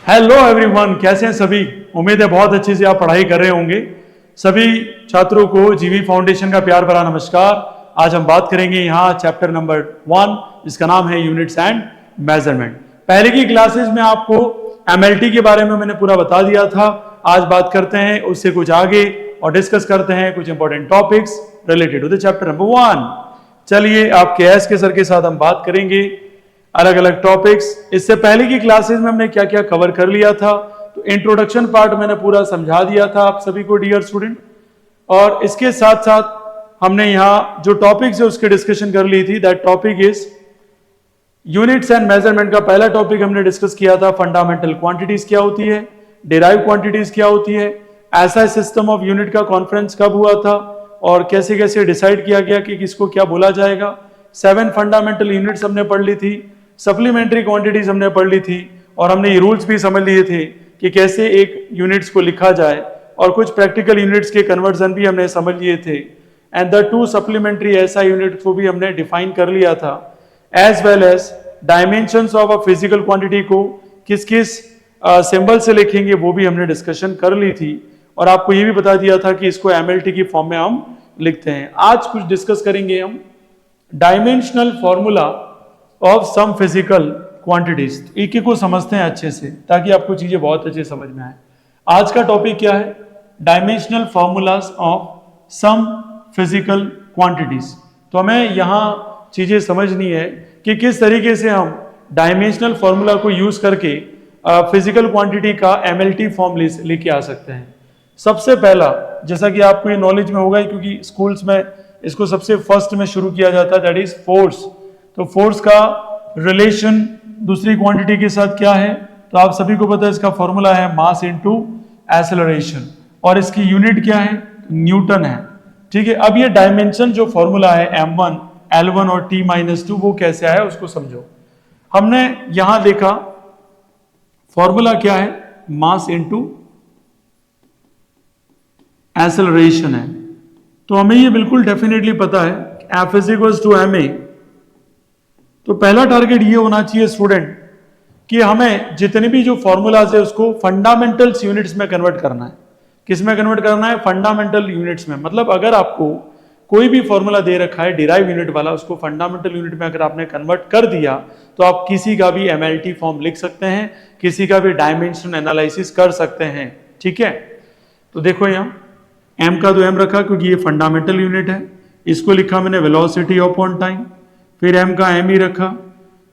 Hello everyone, कैसे हैं सभी। उम्मीद है बहुत अच्छे से आप पढ़ाई कर रहे होंगे। सभी छात्रों को जीवी फाउंडेशन का प्यार भरा नमस्कार। आज हम बात करेंगे यहाँ चैप्टर नंबर 1, जिसका नाम है यूनिट्स एंड मेजरमेंट। पहले की क्लासेस में आपको एमएलटी के बारे में मैंने पूरा बता दिया था। आज बात करते हैं उससे कुछ आगे और डिस्कस करते हैं कुछ important topics related to the chapter number 1। चलिए, आपके एस के सर के साथ हम बात करेंगे अलग अलग टॉपिक्स। इससे पहले की क्लासेस में हमने क्या क्या कवर कर लिया था, तो इंट्रोडक्शन पार्ट मैंने पूरा समझा दिया था आप सभी को डियर स्टूडेंट। और इसके साथ साथ हमने यहाँ जो टॉपिक्स है उसकी डिस्कशन कर ली थी। That topic is units and measurement का पहला टॉपिक हमने डिस्कस किया था। फंडामेंटल क्वांटिटीज क्या होती है, डिराइव क्वांटिटीज क्या होती है, ऐसा सिस्टम ऑफ यूनिट का कॉन्फ्रेंस कब हुआ था और कैसे कैसे डिसाइड किया गया कि किसको क्या बोला जाएगा। 7 फंडामेंटल यूनिट्स हमने पढ़ ली थी, सप्लीमेंट्री क्वांटिटीज हमने पढ़ ली थी और हमने ये रूल्स भी समझ लिए थे कि कैसे एक यूनिट्स को लिखा जाए और कुछ प्रैक्टिकल यूनिट्स के कन्वर्जन भी हमने समझ लिए थे। एंड द 2 सप्लीमेंट्री ऐसा यूनिट को भी हमने डिफाइन कर लिया था, as well as dimensions of a physical quantity को किस किस सिंबल से लिखेंगे वो भी हमने डिस्कशन कर ली थी। और आपको ये भी बता दिया था कि इसको एमएलटी की फॉर्म में हम लिखते हैं। आज कुछ डिस्कस करेंगे हम dimensional formula of some physical quantities. एक एक को समझते हैं अच्छे से ताकि आपको चीजें बहुत अच्छे समझ में आए। आज का टॉपिक क्या है? Dimensional formulas of some physical quantities. तो हमें यहां चीजें समझनी है कि किस तरीके से हम डायमेंशनल फॉर्मूला को यूज करके फिजिकल क्वांटिटी का एमएलटी फॉर्म लेके आ सकते हैं। सबसे पहला, जैसा कि आपको ये नॉलेज में होगा क्योंकि स्कूल्स में इसको सबसे फर्स्ट में शुरू किया जाता है, दैट इज फोर्स। तो फोर्स का रिलेशन दूसरी क्वांटिटी के साथ क्या है, तो आप सभी को पता है इसका फॉर्मूला है मास इनटू एक्सेलरेशन और इसकी यूनिट क्या है, न्यूटन है। ठीक है, अब ये डायमेंशन जो फॉर्मूला है m1, L1 और T-2 वो कैसे आया उसको समझो। हमने यहां देखा फॉर्मूला क्या है, मास इनटू एक्सेलरेशन है। तो हमें ये बिल्कुल डेफिनेटली पता है F is equal to ma। तो पहला टारगेट ये होना चाहिए स्टूडेंट कि हमें जितने भी जो फॉर्मूलाज है उसको फंडामेंटल्स यूनिट्स में कन्वर्ट करना है। किस में कन्वर्ट करना है? फंडामेंटल यूनिट्स में। मतलब अगर आपको कोई भी फॉर्मूला दे रखा है डिराइव यूनिट वाला, उसको फंडामेंटल यूनिट में अगर आपने कन्वर्ट कर दिया तो आप किसी का भी एमएलटी फॉर्म लिख सकते हैं, किसी का भी डायमेंशन एनालिसिस कर सकते हैं। ठीक है, तो देखो यहाँ एम का तो एम रखा क्योंकि ये फंडामेंटल यूनिट है। इसको लिखा मैंने वेलोसिटी अपॉन टाइम, फिर एम का एम ही रखा,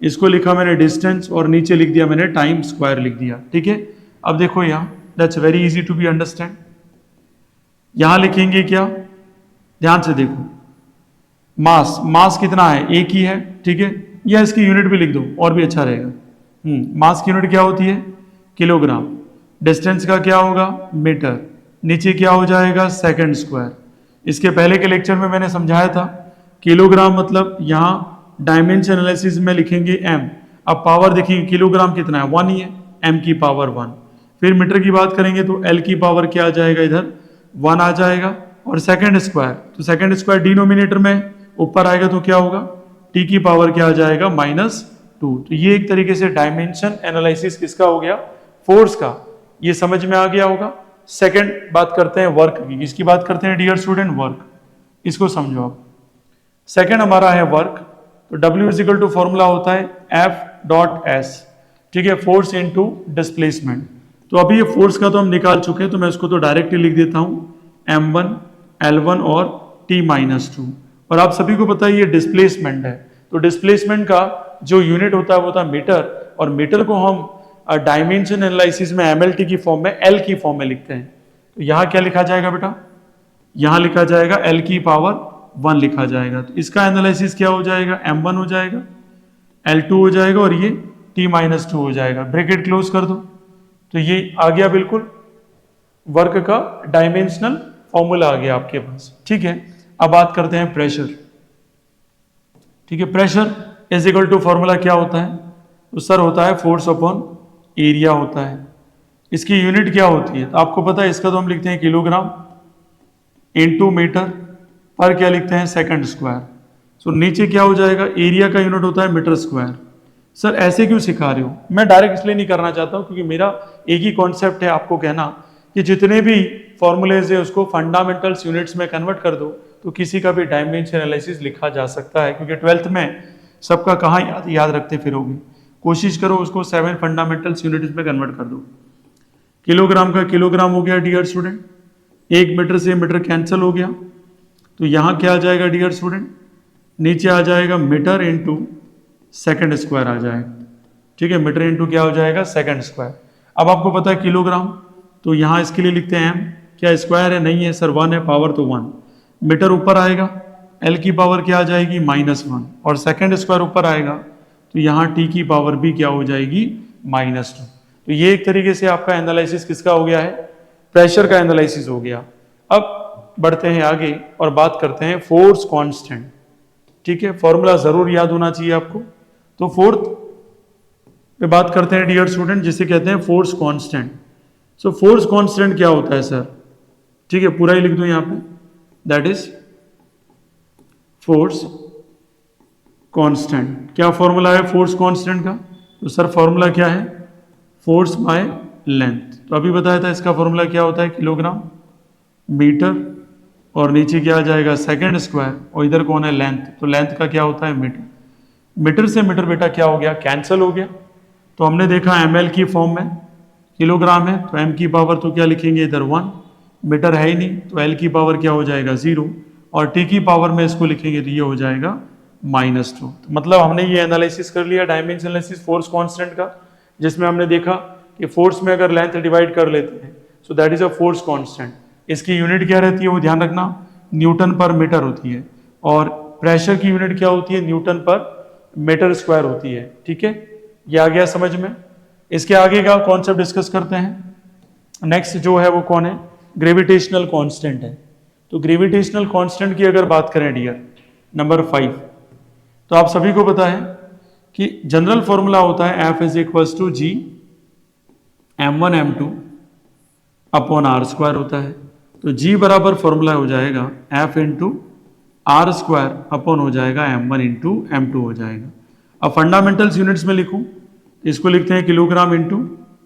इसको लिखा मैंने डिस्टेंस और नीचे लिख दिया मैंने टाइम स्क्वायर लिख दिया। ठीक है, अब देखो यहाँ that's very easy to be understand. यहां लिखेंगे क्या, ध्यान से देखो, मास कितना है, एक ही है। ठीक है, या इसकी यूनिट भी लिख दो और भी अच्छा रहेगा। मास की यूनिट क्या होती है, किलोग्राम। डिस्टेंस का क्या होगा, मीटर। नीचे क्या हो जाएगा, सेकंड स्क्वायर। इसके पहले के लेक्चर में मैंने समझाया था किलोग्राम मतलब यहां डायमेंशन एनालिसिस में लिखेंगे m। अब पावर देखेंगे किलोग्राम कितना है, 1 ही है, m की पावर 1। फिर मीटर की बात करेंगे तो l की पावर क्या आ जाएगा, इधर 1 आ जाएगा। और सेकंड स्क्वायर, तो सेकंड स्क्वायर डिनोमिनेटर में ऊपर आएगा तो क्या होगा, t की पावर क्या आ जाएगा, -2। तो ये एक तरीके से डायमेंशन एनालिसिस किसका हो गया, फोर्स का। ये समझ में आ गया होगा। सेकंड बात करते हैं वर्क की। किसकी बात करते हैं डियर स्टूडेंट, वर्क। इसको समझो आप। सेकंड हमारा है वर्क। तो W is equal to formula होता है F.S। ठीक है, फोर्स इनटू डिस्प्लेसमेंट। तो अभी ये फोर्स का तो हम निकाल चुके हैं, तो मैं इसको तो डायरेक्टली लिख देता हूं M1, L1 और T-2। और आप सभी को पता है ये डिस्प्लेसमेंट है। तो डिस्प्लेसमेंट का जो यूनिट होता है वो होता है मीटर, और मीटर को हम डायमेंशन एनालिसिस में एमएलटी की फॉर्म में, एल की फॉर्म में लिखते हैं। तो यहां क्या लिखा जाएगा बेटा, यहां लिखा जाएगा एल की पावर 1 लिखा जाएगा। तो इसका एनालिसिस क्या हो जाएगा, M1 हो जाएगा, L2 हो जाएगा और ये T-2 हो जाएगा। ब्रैकेट क्लोज कर दो। तो ये आ गया बिल्कुल वर्क का डायमेंशनल फॉर्मूला आ गया आपके पास। ठीक है, अब बात करते हैं प्रेशर। ठीक है, pressure is equal to formula क्या होता है, तो सर होता है फोर्स अपॉन एरिया होता है। इसकी यूनिट क्या होती है, तो आपको पता है इसका तो हम लिखते हैं किलोग्राम इनटू मीटर, पर क्या लिखते हैं, सेकंड स्क्वायर। सो नीचे क्या हो जाएगा, एरिया का यूनिट होता है मीटर स्क्वायर। सर ऐसे क्यों सिखा रहे हो? मैं डायरेक्ट इसलिए नहीं करना चाहता हूं क्योंकि मेरा एक ही कॉन्सेप्ट है आपको कहना कि जितने भी फॉर्मूलेज है उसको फंडामेंटल्स यूनिट्स में कन्वर्ट कर दो तो किसी का भी डायमेंशन एनालिसिस लिखा जा सकता है, क्योंकि 12th में सबका कहाँ याद रखते फिरोगे। कोशिश करो उसको 7 फंडामेंटल्स यूनिट्स में कन्वर्ट कर दो। किलोग्राम का किलोग्राम हो गया डियर स्टूडेंट, 1 मीटर से मीटर कैंसिल हो गया, तो यहाँ क्या आ जाएगा डियर स्टूडेंट, नीचे आ जाएगा मीटर इंटू सेकेंड स्क्वायर आ जाएगा। ठीक है, मीटर इंटू क्या हो जाएगा, सेकेंड स्क्वायर। अब आपको पता है किलोग्राम, तो यहाँ इसके लिए लिखते हैं एम, क्या स्क्वायर है, नहीं है सर, 1 है, पावर तो 1। मीटर ऊपर आएगा, एल की पावर क्या आ जाएगी, -1, और सेकेंड स्क्वायर ऊपर आएगा तो यहाँ टी की पावर भी क्या हो जाएगी, -2। तो ये एक तरीके से आपका एनालिसिस किसका हो गया है, प्रेशर का एनालिसिस हो गया। अब बढ़ते हैं आगे और बात करते हैं फोर्स कांस्टेंट। ठीक है, फॉर्मूला जरूर याद होना चाहिए आपको। तो फोर्थ पे बात करते हैं डियर स्टूडेंट, जिसे कहते हैं force constant. So force constant क्या होता है सर? ठीक है, पूरा ही लिख दो यहाँ पे, दैट इज फोर्स कांस्टेंट। क्या फॉर्मूला है फोर्स कांस्टेंट का? तो सर फॉर्मूला क्या है, फोर्स बाय लेंथ। तो अभी बताया था इसका फॉर्मूला क्या होता है, किलोग्राम मीटर, और नीचे क्या आ जाएगा, सेकेंड स्क्वायर, और इधर कौन है, लेंथ, तो लेंथ का क्या होता है, मीटर। मीटर से मीटर बेटा क्या हो गया, कैंसिल हो गया। तो हमने देखा ml की फॉर्म में, किलोग्राम है तो m की पावर तो क्या लिखेंगे इधर 1, मीटर है ही नहीं तो l की पावर क्या हो जाएगा 0, और t की पावर में इसको लिखेंगे तो ये हो जाएगा -2। तो मतलब हमने ये एनालिसिस कर लिया डायमेंशन एनालिसिस फोर्स कांस्टेंट का, जिसमें हमने देखा कि फोर्स में अगर लेंथ डिवाइड कर लेते हैं so that is a force constant. इसकी यूनिट क्या रहती है, वो ध्यान रखना, न्यूटन पर मीटर होती है, और प्रेशर की यूनिट क्या होती है, न्यूटन पर मीटर स्क्वायर होती है। ठीक है, ये आ गया समझ में। इसके आगे का कॉन्सेप्ट डिस्कस करते हैं। नेक्स्ट जो है वो कौन है, ग्रेविटेशनल कांस्टेंट है। तो ग्रेविटेशनल कांस्टेंट की अगर बात करें डियर नंबर 5, तो आप सभी को पता है कि जनरल फॉर्मूला होता है F = G m1 m2 upon r square होता है। तो G बराबर फॉर्मूला हो जाएगा F into R square upon हो जाएगा m1 इंटू m2 हो जाएगा। अब फंडामेंटल्स यूनिट्स में लिखूं, इसको लिखते हैं किलोग्राम इंटू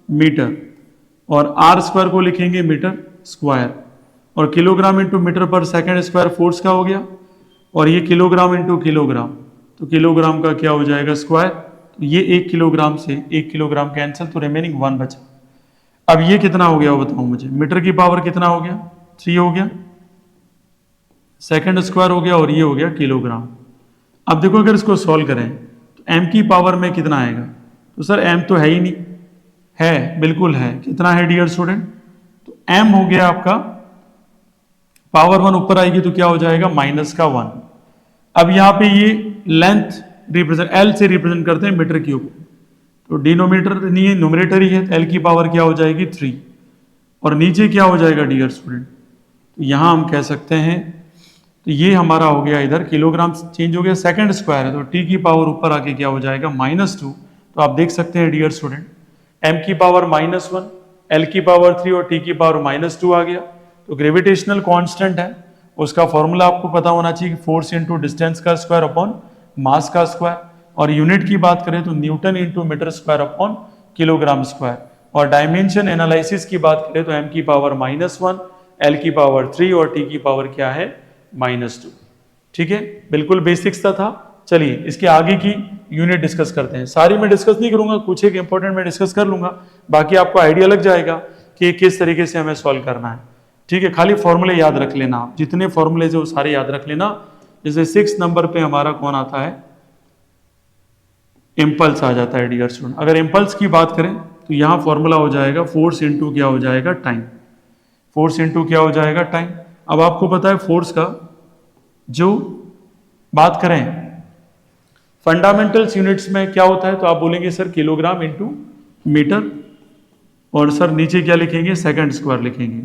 मीटर, और आर स्क्वायर को लिखेंगे मीटर स्क्वायर, और किलोग्राम इंटू मीटर पर सेकेंड स्क्वायर फोर्स का हो गया, और ये किलोग्राम इंटू किलोग्राम, तो किलोग्राम का क्या हो जाएगा स्क्वायर। तो ये 1 किलोग्राम से 1 किलोग्राम कैंसिल, तो रिमेनिंग 1 बचा। अब ये कितना हो गया वो बताओ मुझे, मीटर की पावर कितना हो गया, 3 हो गया, सेकेंड स्क्वायर हो गया, और ये हो गया किलोग्राम। अब देखो अगर इसको सॉल्व करें तो m की पावर में कितना आएगा, तो सर m तो है ही नहीं, है बिल्कुल है, कितना है डियर स्टूडेंट, तो m हो गया आपका पावर 1 ऊपर आएगी तो क्या हो जाएगा -1। अब यहाँ पे ये लेंथ रिप्रेजेंट L से रिप्रेजेंट करते हैं मीटर क्यूब, तो डिनोमिनेटर नहीं है न्यूमरेटर ही है, तो L की पावर क्या हो जाएगी 3, और नीचे क्या हो जाएगा डियर स्टूडेंट, तो यहाँ हम कह सकते हैं, तो ये हमारा हो गया इधर किलोग्राम चेंज हो गया, सेकंड स्क्वायर है तो t की पावर ऊपर आके क्या हो जाएगा -2। तो आप देख सकते हैं डियर स्टूडेंट m की पावर -1, l की पावर 3 और t की पावर -2 आ गया। तो ग्रेविटेशनल कांस्टेंट है, उसका फॉर्मूला आपको पता होना चाहिए, फोर्स इंटू डिस्टेंस का स्क्वायर अपॉन मास का स्क्वायर, और यूनिट की बात करें तो newton into metre square upon kilogram square, और डायमेंशन एनालिसिस की बात करें तो m की पावर -1, l की पावर 3 और t की पावर क्या है -2। ठीक है, बिल्कुल बेसिक्स था। चलिए इसके आगे की यूनिट डिस्कस करते हैं। सारी मैं डिस्कस नहीं करूंगा, कुछ एक इंपॉर्टेंट मैं डिस्कस कर लूंगा, बाकी आपको आइडिया लग जाएगा कि किस तरीके से हमें सॉल्व करना है। ठीक है, खाली फॉर्मूले याद रख लेना, आप जितने फॉर्मूले जो सारे याद रख लेना। जैसे 6 नंबर पे हमारा कौन आता है, इम्पल्स आ जाता है डियर स्टूडेंट। अगर इम्पल्स की बात करें तो यहाँ फॉर्मूला हो जाएगा फोर्स इंटू क्या हो जाएगा टाइम, फोर्स इंटू क्या हो जाएगा टाइम। अब आपको पता है फोर्स का जो बात करें फंडामेंटल्स यूनिट्स में क्या होता है, तो आप बोलेंगे सर किलोग्राम इंटू मीटर, और सर नीचे क्या लिखेंगे सेकंड स्क्वायर लिखेंगे।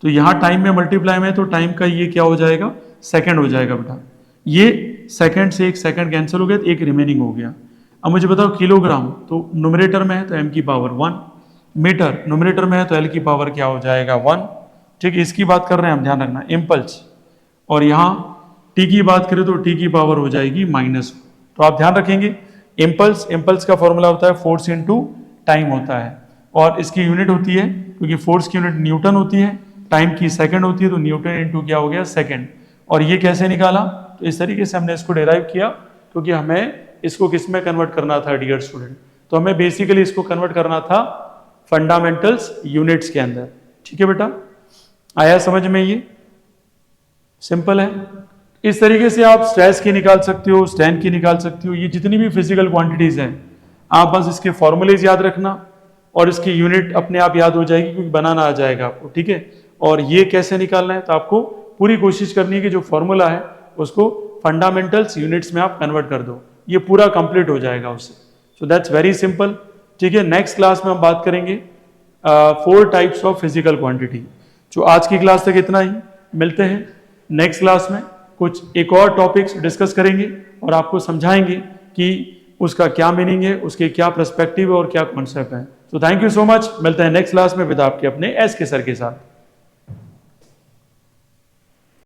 तो यहाँ टाइम में मल्टीप्लाई में, तो टाइम का ये क्या हो जाएगा सेकंड हो जाएगा बेटा, ये सेकंड से 1 सेकंड कैंसिल हो गया तो 1 रिमेनिंग हो गया। अब मुझे बताओ किलोग्राम तो न्यूमरेटर में है तो m की पावर 1, मीटर न्यूमरेटर में है तो l की पावर क्या हो जाएगा 1। ठीक है, इसकी बात कर रहे हैं हम, ध्यान रखना इम्पल्स, और यहाँ t की बात करें तो t की पावर हो जाएगी -1। तो आप ध्यान रखेंगे इम्पल्स का फॉर्मूला होता है फोर्स इनटू टाइम होता है, और इसकी यूनिट होती है, क्योंकि फोर्स की यूनिट न्यूटन होती है, टाइम की सेकंड होती है, तो न्यूटन इनटू क्या हो गया सेकंड। और ये कैसे निकाला, तो इस तरीके से हमने इसको डिराइव किया, क्योंकि हमें इसको किस में कन्वर्ट करना था डियर स्टूडेंट, तो हमें बेसिकली इसको कन्वर्ट करना था फंडामेंटल्स यूनिट्स के अंदर। ठीक है बेटा, आया समझ में, ये सिंपल है। इस तरीके से आप स्ट्रेस की निकाल सकते हो, स्ट्रेन की निकाल सकते हो, ये जितनी भी फिजिकल क्वांटिटीज हैं आप बस इसके फॉर्मूलेज याद रखना और इसकी यूनिट अपने आप याद हो जाएगी, क्योंकि बनाना आ जाएगा आपको। ठीक है, और ये कैसे निकालना है, तो आपको पूरी कोशिश करनी है कि जो फॉर्मूला है उसको फंडामेंटल्स यूनिट्स में आप कन्वर्ट कर दो, ये पूरा कंप्लीट हो जाएगा उससे। So that's very simple. ठीक है, नेक्स्ट क्लास में हम बात करेंगे 4 टाइप्स ऑफ फिजिकल क्वांटिटी। जो आज की क्लास तक इतना ही, मिलते हैं नेक्स्ट क्लास में, कुछ एक और टॉपिक्स डिस्कस करेंगे और आपको समझाएंगे कि उसका क्या मीनिंग है, उसके क्या पर्सपेक्टिव है और क्या कॉन्सेप्ट है। तो थैंक यू सो मच, मिलते हैं नेक्स्ट क्लास में विद आपके अपने एस के सर के साथ।